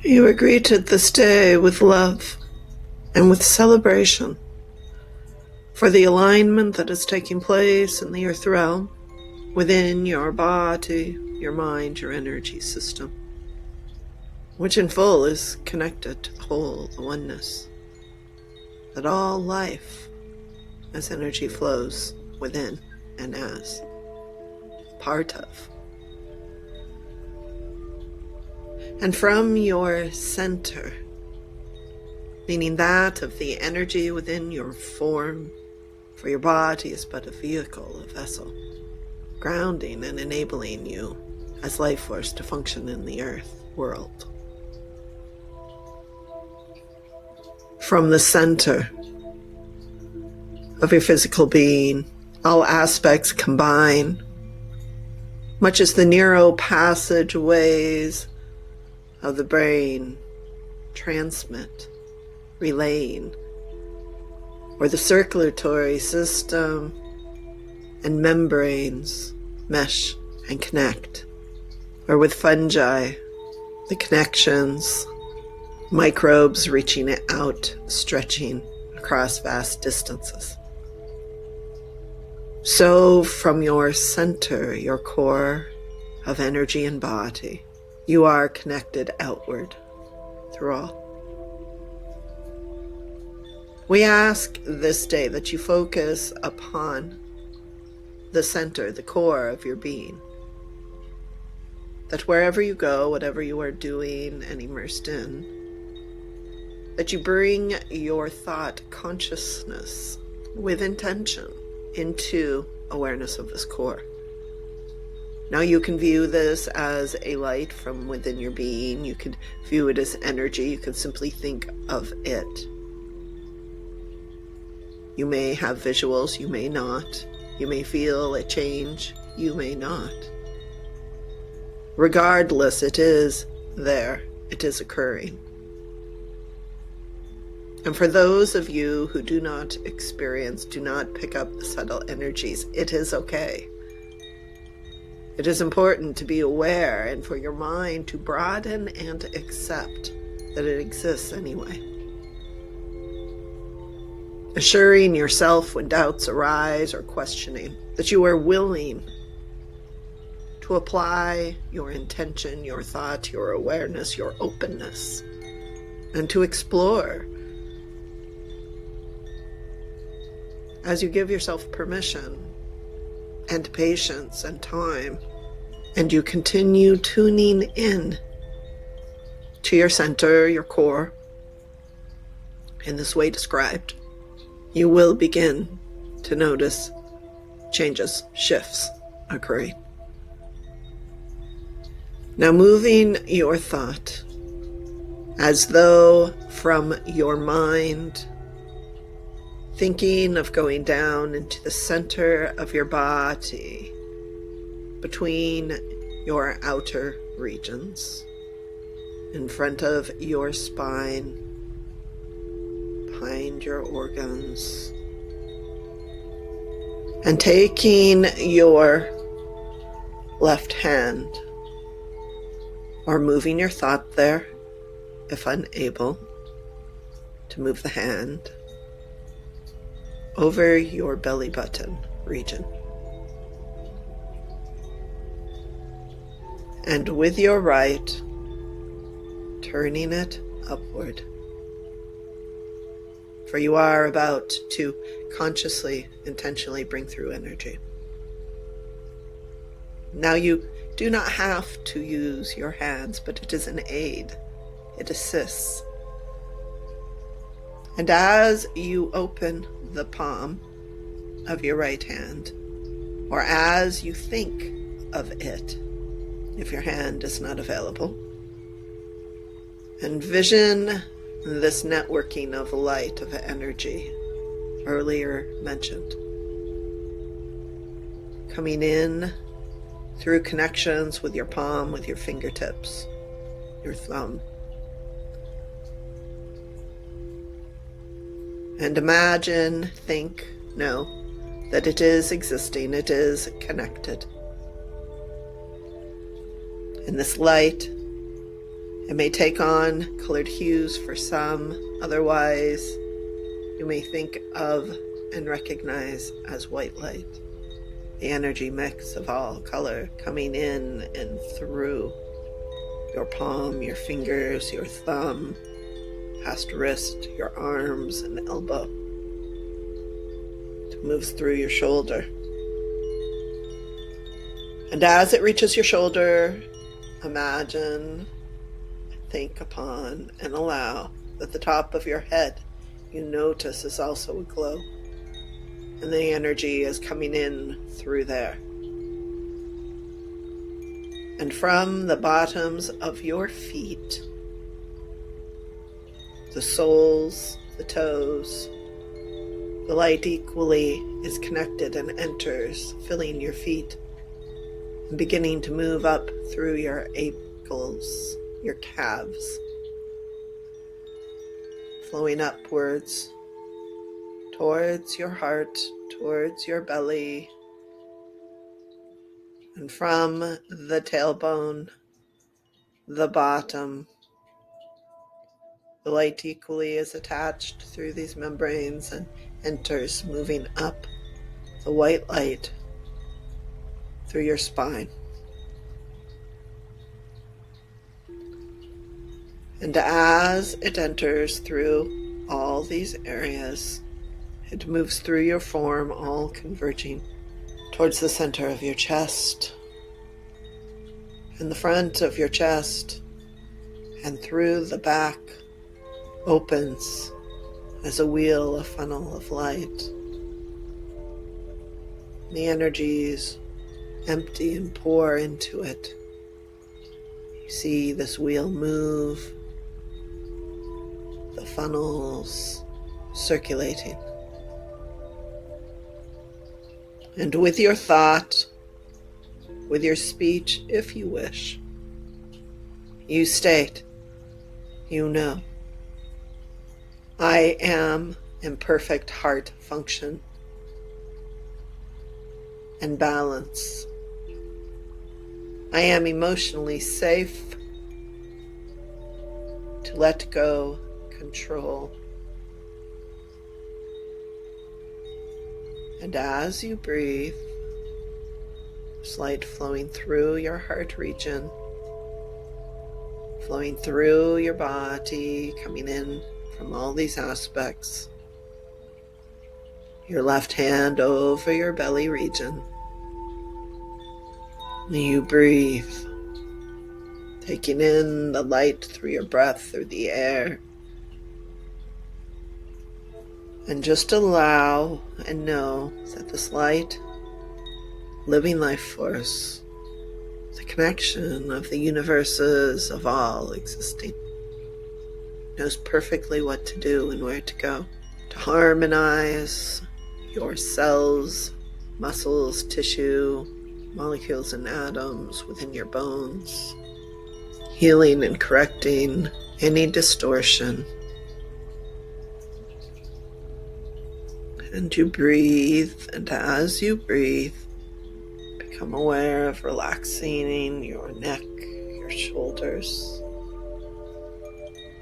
You are greeted this day with love and with celebration for the alignment that is taking place in the earth realm within your body, your mind, your energy system, which in full is connected to the whole, the oneness, that all life as energy flows within and as part of. And from your center, meaning that of the energy within your form, for your body is but a vehicle, a vessel, grounding and enabling you as life force to function in the earth world. From the center of your physical being, all aspects combine, much as the narrow passageways of the brain transmit, relaying, or the circulatory system and membranes mesh and connect, or with fungi, the connections, microbes reaching out, stretching across vast distances. So from your center, your core of energy and body, you are connected outward through all. We ask this day that you focus upon the center, the core of your being. That wherever you go, whatever you are doing and immersed in, that you bring your thought consciousness with intention into awareness of this core. Now you can view this as a light from within your being. You could view it as energy. You can simply think of it. You may have visuals, you may not. You may feel a change, you may not. Regardless, it is there. It is occurring. And for those of you who do not experience, do not pick up the subtle energies, it is okay. It is important to be aware and for your mind to broaden and accept that it exists anyway. Assuring yourself when doubts arise or questioning that you are willing to apply your intention, your thought, your awareness, your openness, and to explore as you give yourself permission and patience and time, and you continue tuning in to your center, your core, in this way described, you will begin to notice changes, shifts occurring. Now moving your thought as though from your mind, thinking of going down into the center of your body, between your outer regions, in front of your spine, behind your organs, and taking your left hand, or moving your thought there, if unable to move the hand, over your belly button region. And with your right, turning it upward. For you are about to consciously, intentionally bring through energy. Now you do not have to use your hands, but it is an aid. It assists. And as you open the palm of your right hand, or as you think of it, if your hand is not available, envision this networking of light, of energy, earlier mentioned, coming in through connections with your palm, with your fingertips, your thumb. And imagine, think, know that it is existing, it is connected. And this light It may take on colored hues for some, otherwise you may think of and recognize as white light, the energy mix of all color coming in and through your palm, your fingers, your thumb, past wrist, your arms and elbow. It moves through your shoulder. And as it reaches your shoulder, imagine, think upon, and allow that the top of your head you notice is also aglow. And the energy is coming in through there. And from the bottoms of your feet, the soles, the toes, the light equally is connected and enters, filling your feet and beginning to move up through your ankles, your calves, flowing upwards towards your heart, towards your belly, and from the tailbone, the bottom, the light equally is attached through these membranes and enters, moving up the white light through your spine. And as it enters through all these areas, it moves through your form, all converging towards the center of your chest and the front of your chest, and through the back opens as a wheel, a funnel of light. The energies empty and pour into it. You see this wheel move, the funnels circulating. And with your thought, with your speech, if you wish, you state, you know, I am in perfect heart function and balance. I am emotionally safe to let go, control. And as you breathe, there's light flowing through your heart region, flowing through your body, coming in from all these aspects. Your left hand over your belly region. You breathe, taking in the light through your breath, through the air. And just allow and know that this light, living life force, the connection of the universes of all existing, knows perfectly what to do and where to go to harmonize your cells, muscles, tissue, molecules and atoms within your bones, healing and correcting any distortion. And you breathe, and as you breathe, become aware of relaxing your neck, your shoulders.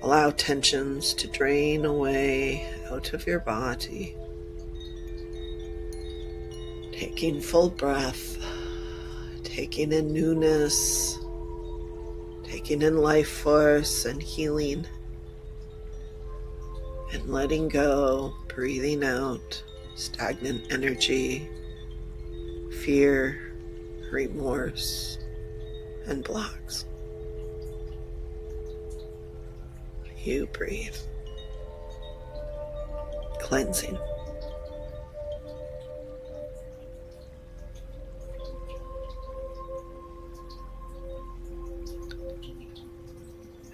Allow tensions to drain away out of your body. Taking full breath, taking in newness, taking in life force and healing, and letting go, breathing out stagnant energy, fear, remorse, and blocks. You breathe, cleansing.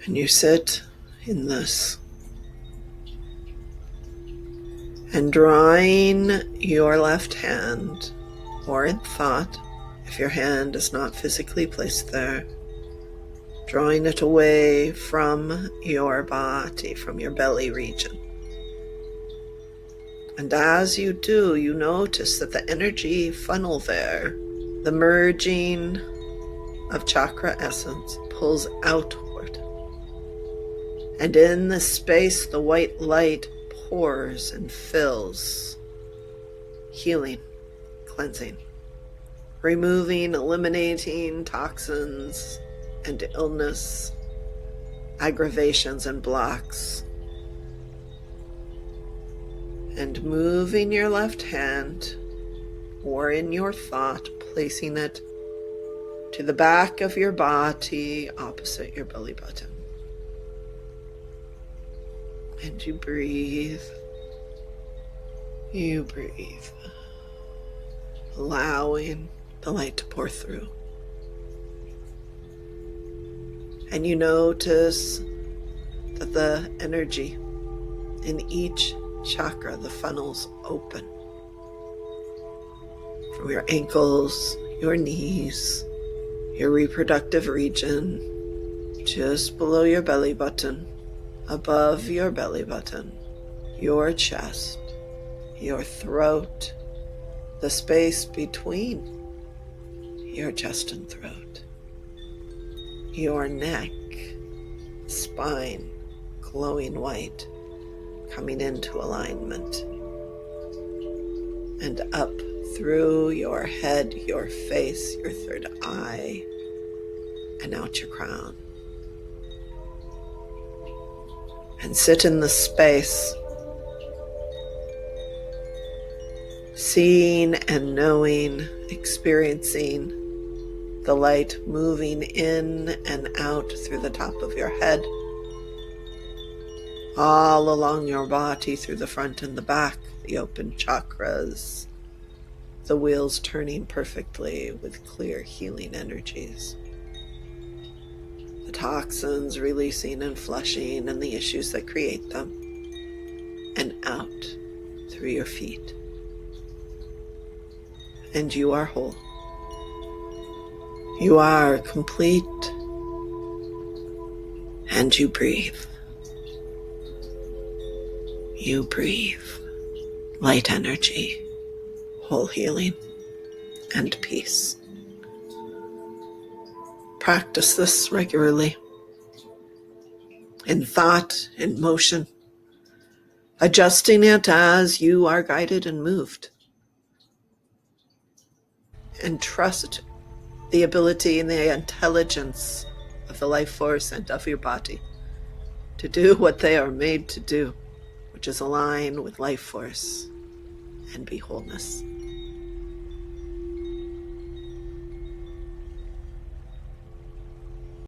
And you sit in this, and drawing your left hand, or in thought, if your hand is not physically placed there, drawing it away from your body, from your belly region. And as you do, you notice that the energy funnel there, the merging of chakra essence, pulls outward And in this space, the white light pours and fills, healing, cleansing, removing, eliminating toxins and illness, aggravations and blocks. And moving your left hand, or in your thought, placing it to the back of your body, opposite your belly button. And you breathe. You breathe, allowing the light to pour through. And you notice that the energy in each chakra, the funnels open. From your ankles, your knees, your reproductive region, just below your belly button, above your belly button, your chest, your throat, the space between your chest and throat, your neck, spine, glowing white, coming into alignment, and up through your head, your face, your third eye, and out your crown. And sit in the space, seeing and knowing, experiencing the light moving in and out through the top of your head, all along your body, through the front and the back, the open chakras, the wheels turning perfectly with clear healing energies, the toxins releasing and flushing and the issues that create them, and out through your feet. And you are whole. You are complete. And you breathe. You breathe light energy, whole healing, and peace. Practice this regularly, in thought, in motion, adjusting it as you are guided and moved. And trust the ability and the intelligence of the life force and of your body to do what they are made to do, which is align with life force and be wholeness.